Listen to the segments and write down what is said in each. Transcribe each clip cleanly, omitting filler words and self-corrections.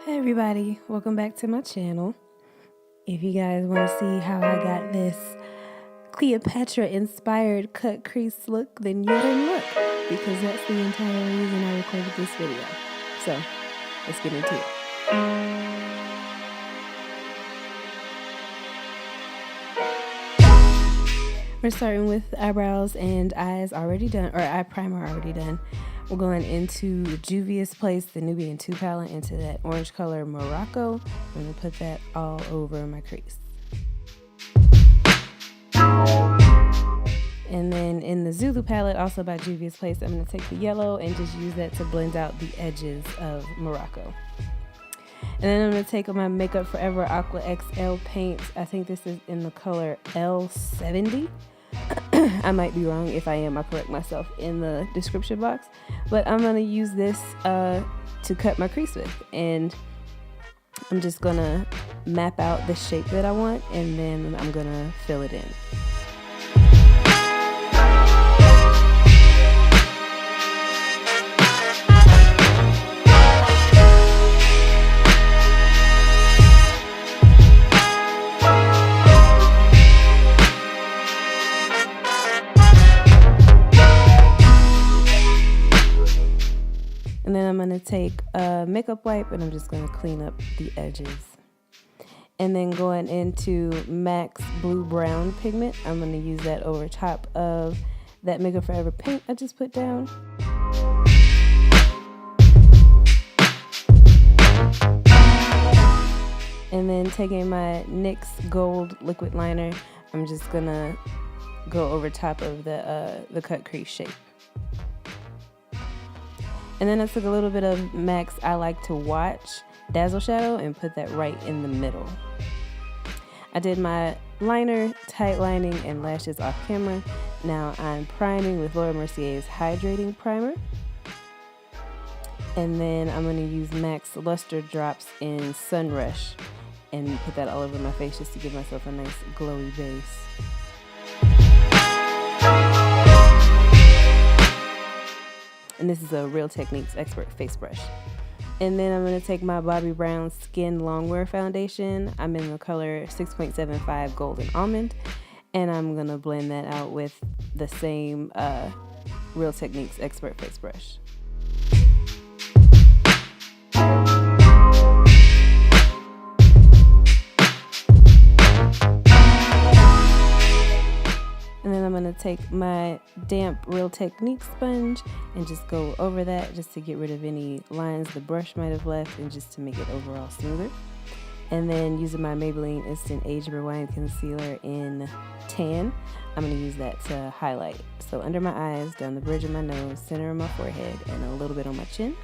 Hey everybody, welcome back to my channel. If you guys want to see how I got this Cleopatra inspired cut crease look, then you're in luck, because that's the entire reason I recorded this video. So let's get into it. We're starting with eyebrows and eyes already done, or eye primer already done. We're going into the Juvias Place, the Nubian 2 palette, into that orange color Morocco. I'm going to put that all over my crease. And then in the Zulu palette, also by Juvias Place, I'm going to take the yellow and just use that to blend out the edges of Morocco. And then I'm going to take my Makeup Forever Aqua XL paint. I think this is in the color L70. I might be wrong. If I am, I'll correct myself in the description box. But I'm going to use this to cut my crease with. And I'm just going to map out the shape that I want, and then I'm going to fill it in. And then I'm going to take a makeup wipe and I'm just going to clean up the edges. And then going into MAC's Blue Brown pigment, I'm going to use that over top of that Makeup Forever paint I just put down. And then taking my NYX Gold liquid liner, I'm just going to go over top of the cut crease shape. And then I took a little bit of MAC's I Like to Watch Dazzle Shadow and put that right in the middle. I did my liner, tight lining, and lashes off camera. Now I'm priming with Mercier's Hydrating Primer. And then I'm going to use MAC's Luster Drops in Sunrush and put that all over my face just to give myself a nice glowy base. And this is a Real Techniques Expert face brush. And then I'm going to take my Bobbi Brown Skin Longwear foundation. I'm in the color 6.75 Golden Almond. And I'm going to blend that out with the same Real Techniques Expert face brush. And then I'm going to take my damp Real Techniques sponge and just go over that just to get rid of any lines the brush might have left and just to make it overall smoother. And then using my Maybelline Instant Age Rewind Concealer in Tan, I'm going to use that to highlight. So under my eyes, down the bridge of my nose, center of my forehead, and a little bit on my chin.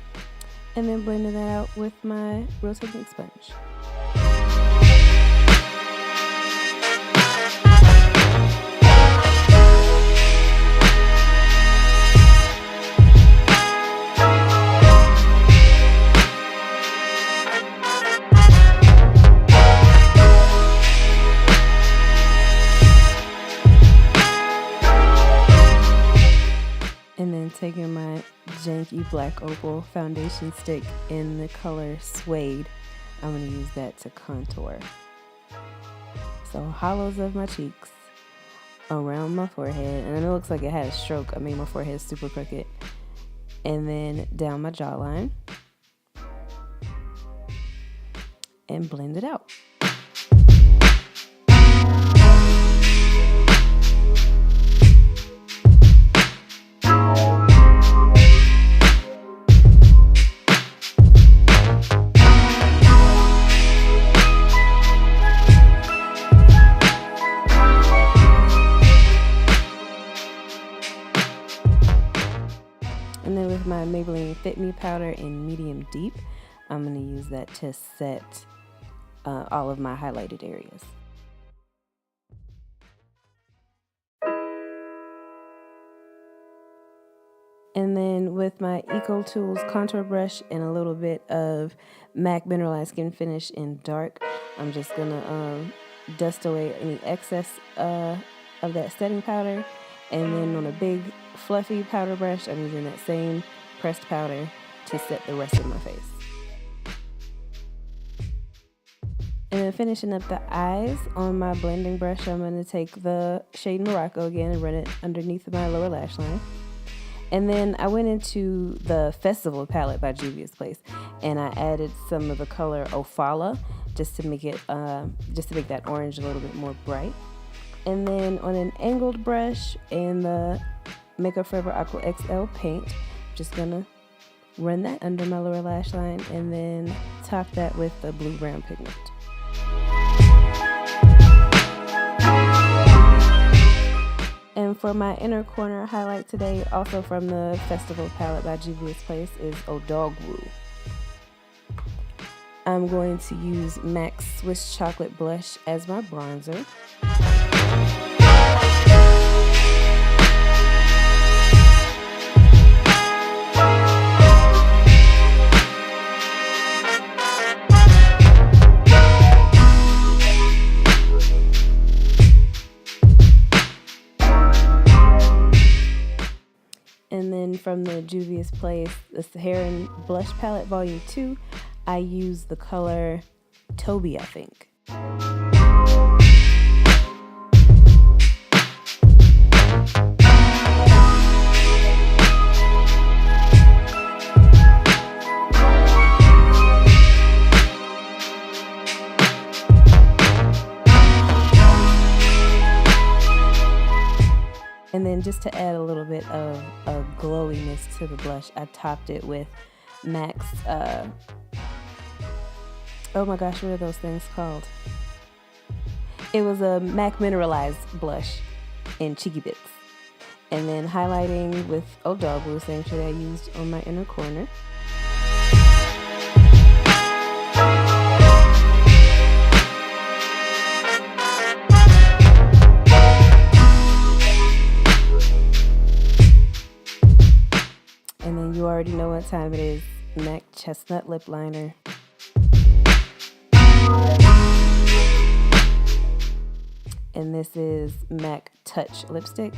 And then blending that out with my Real Techniques sponge. And then taking my janky black opal foundation stick in the color Suede, I'm going to use that to contour. So hollows of my cheeks, around my forehead, and it looks like it had a stroke. I made my forehead super crooked. And then down my jawline. And blend it out. And then with my Maybelline Fit Me powder in medium deep, I'm going to use that to set all of my highlighted areas. And then with my Eco Tools contour brush and a little bit of MAC Mineralized Skin Finish in Dark, I'm just going to dust away any excess of that setting powder. And then on a big fluffy powder brush, I'm using that same pressed powder to set the rest of my face. And then finishing up the eyes on my blending brush, I'm going to take the shade Morocco again and run it underneath my lower lash line. And then I went into the Festival palette by Juvia's Place, and I added some of the color Ofala just to make it, just to make that orange a little bit more bright. And then on an angled brush and the Makeup Forever Aqua XL paint, I'm just gonna run that under my lower lash line and then top that with the blue-brown pigment. And for my inner corner highlight today, also from the Festival palette by Juvia's Place, is Odogwu. I'm going to use MAC's Swiss Chocolate Blush as my bronzer. And then from the Juvia's Place, the Saharan Blush Palette Volume 2, I use the color Toby, I think. And then just to add a little bit of glowiness to the blush, I topped it with MAC's, oh my gosh, what are those things called? It was a MAC Mineralized blush in Cheeky Bits. And then highlighting with Odogwu, same shade I used on my inner corner. And then you already know what time it is, MAC Chestnut Lip Liner. And this is MAC Touch Lipstick.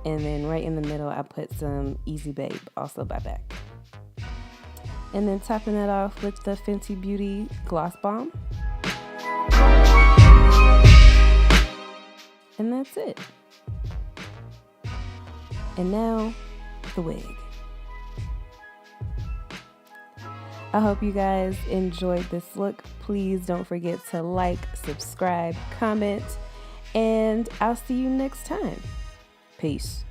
And then right in the middle, I put some Easy Babe, also by MAC. And then topping that off with the Fenty Beauty Gloss Bomb. And that's it. And now, the wig. I hope you guys enjoyed this look. Please don't forget to like, subscribe, comment, and I'll see you next time. Peace.